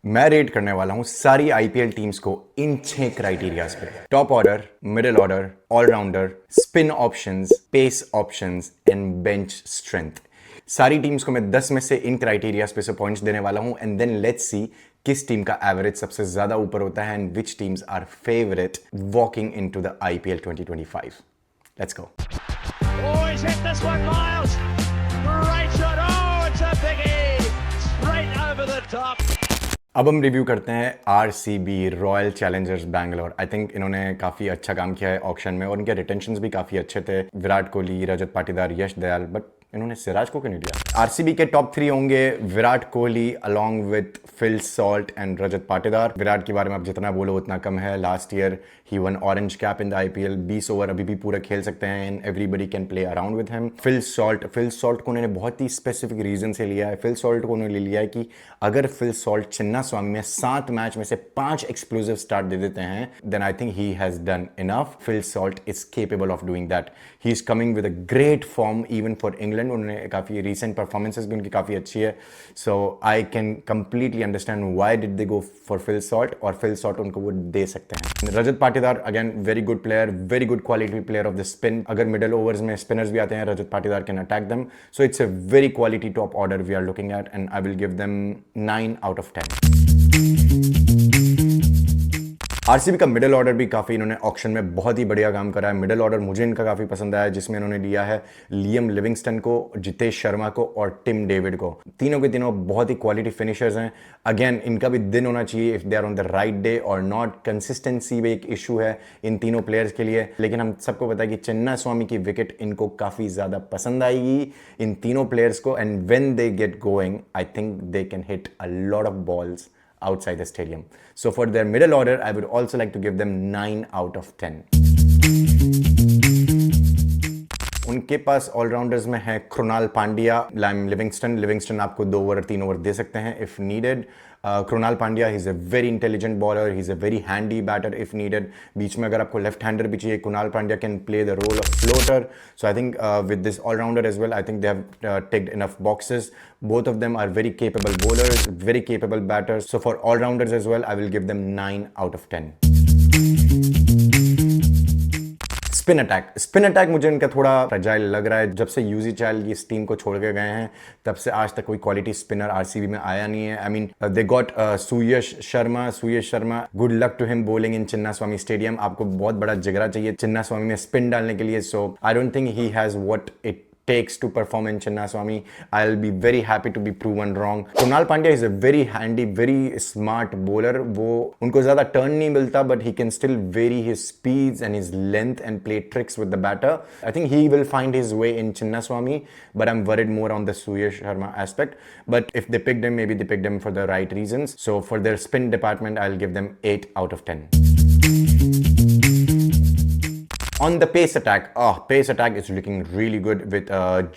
मैं रेट करने वाला हूं सारी आईपीएल टीम्स को इन 6 क्राइटेरियाज पे। Top order, middle order, allrounder, spin options, pace options and bench strength. सारी टीम्स को मैं 10 में से इन क्राइटेरियाज पे से पॉइंट्स देने वाला हूं एंड देन लेट्स सी किस टीम का एवरेज सबसे ज्यादा ऊपर होता है and which teams are favourite walking into the IPL 2025। Let's go. Oh, he's hit this one, Miles. Great shot. Oh, it's a biggie. Straight over the top. अब हम review करते हैं RCB royal Challengers Bangalore. I think इन्होंने काफ़ी अच्छा काम किया है ऑक्शन में और इनके रिटेंशंस भी काफ़ी अच्छे थे। विराट कोहली, रजत पाटीदार, यश दयाल, बट इन्होंने सिराज को क्यों नहीं लिया? आरसीबी के टॉप 3 होंगे Virat Kohli along with Phil Salt and Rajat Patidar. Virat के बारे में आप जितना बोलो उतना कम है। लास्ट ईयर ही won orange cap in the IPL. 20 over अभी भी पूरा खेल सकते हैं and everybody can play around with him. Phil Salt को उन्होंने बहुत ही स्पेसिफिक रीजन से लिया है। फिल सॉल्ट को उन्होंने लिया है कि अगर फिल सॉल्ट चिन्ना स्वामी में 7 मैच में से 5 एक्सप्लोसिव स्टार्ट दे देते हैं then I think he has done enough. Phil Salt is capable of doing that. He is coming with a great form even for England. उन्होंने काफ़ी रिसेंट परफॉर्मेंसेस भी उनकी काफ़ी अच्छी है। So I can completely understand why did they go for Phil Salt और Phil Salt उनको वो दे सकते हैं। Rajat Patidar again very good player, very good quality player of the spin. अगर मिडल ओवर्स में स्पिनर्स भी आते हैं Rajat Patidar can attack them. So it's a very quality top order we are looking at and I will give them 9 out of 10। RCB का middle order भी काफ़ी इन्होंने auction में बहुत ही बढ़िया काम करा है। मिडिल ऑर्डर मुझे इनका काफ़ी पसंद आया जिसमें इन्होंने लिया है लियम लिविंगस्टन को, जितेश शर्मा को और टिम डेविड को। तीनों के तीनों बहुत ही क्वालिटी फिनिशर्स हैं। अगेन इनका भी दिन होना चाहिए if they are on the right day और नॉट। कंसिस्टेंसी भी एक इशू है इन तीनों प्लेयर्स के लिए, लेकिन हम सबको पता है कि चिन्ना स्वामी की विकेट इनको काफ़ी ज़्यादा पसंद आएगी इन तीनों प्लेयर्स को and when they get going I think they can hit a lot of balls outside the stadium. So for their middle order, I would also like to give them 9 out of 10. उनके पास allrounders में है Krunal Pandya, lime Livingstone आपको 2 over 3 over दे सकते हैं if needed. Krunal Pandya he is a very intelligent bowler, he is a very handy batter if needed. बीच में अगर आपको लेफ्ट हैंडर भी चाहिए, Krunal Pandya can play the role of floater. So I think with this allrounder as well I think they have ticked enough boxes. Both of them are very capable bowlers, very capable batters. So for all-rounders as well, I will give them 9 out of 10. Spin attack मुझे इनका थोड़ा fragile लग रहा है। जब से UG चाइल इस टीम को छोड़ के गए हैं तब से आज तक कोई क्वालिटी स्पिनर आरसीबी में आया नहीं है। I mean they got Suyash Sharma, good luck to him bowling in Chinnaswamy stadium. आपको बहुत बड़ा जिगरा चाहिए चिन्ना स्वामी में स्पिन डालने के लिए। So I don't think he has what it takes to perform in Chinnaswamy. I'll be very happy to be proven wrong. Krunal Pandya is a very handy, very smart bowler. वो उनको ज़्यादा turn नहीं मिलता but he can still vary his speeds and his length and play tricks with the batter. I think he will find his way in Chinnaswamy, but I'm worried more on the Suyash Sharma aspect. But if they picked him, maybe they picked him for the right reasons. So for their spin department, I'll give them 8 out of 10. On the pace attack is looking really good with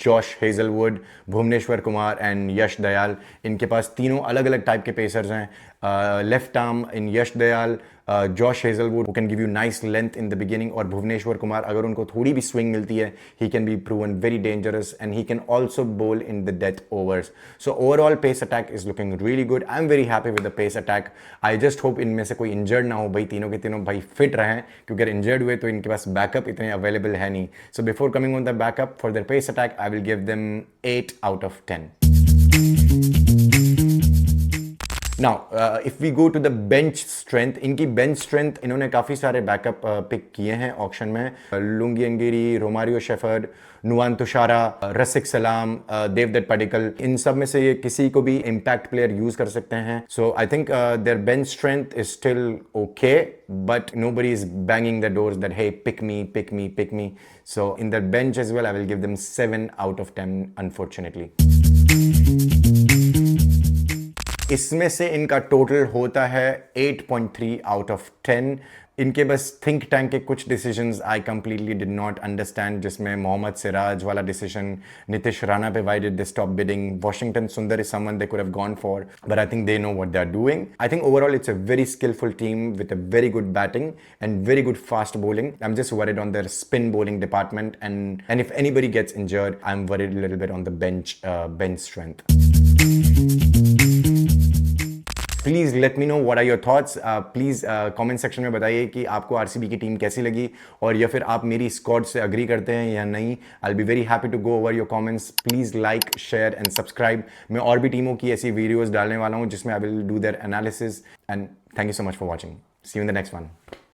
Josh Hazelwood, Bhuvneshwar Kumar and Yash Dayal. इनके पास तीनों अलग अलग type के pacers हैं। Left arm in Yash Dayal, Josh Hazlewood who can give you nice length in the beginning, और भुवनेश्वर कुमार अगर उनको थोड़ी भी स्विंग मिलती है he can be proven very dangerous and he can also bowl in the death overs. So overall pace attack is looking really good. I'm very happy with the pace attack. I just hope इनमें से कोई injured ना हो भाई, तीनों के तीनों भाई फिट रहें, क्योंकि अगर इंजर्ड हुए तो इनके पास बैकअप इतने अवेलेबल है नहीं. So before coming on the backup for their pace attack, I will give them 8 out of 10. Now, if we go to the bench strength, इनकी bench strength इन्होंने काफ़ी सारे बैकअप पिक किए हैं ऑक्शन में. लुंगी अंगीरी, रोमारियो शेफर्ड, नुआन तुषारा, रसिक सलाम, देवदत्त पडिक्कल, इन सब में से ये किसी को भी इम्पैक्ट प्लेयर यूज कर सकते हैं. So I think their bench strength is still okay, but nobody is banging the doors that hey, pick me. So in their bench as well, I will give them 7 out of 10, unfortunately. इसमें से इनका total होता है 8.3 out of 10. इनके बस think tank के कुछ decisions I completely did not understand, जिसमें मोहम्मद सिराज वाला डिसीजन, नितिश राणा पे why did they stop bidding, Washington Sundar is someone they could have gone for, but I think they know what they are doing. I think overall it's a very skillful team with a very good batting and very good fast bowling. I'm just worried on their spin bowling department, and if anybody gets injured, I'm worried a little bit on the bench strength. Please let me know what are your thoughts. Please comment section में बताइए कि आपको RCB की team कैसी लगी, और या फिर आप मेरी स्क्वाड से अग्री करते हैं या नहीं। I will be very happy to go over your comments. Please like, share and subscribe. मैं और भी टीमों की ऐसी वीडियोज़ डालने वाला हूँ जिसमें I will do their analysis. And thank you so much for watching. See you in the next one.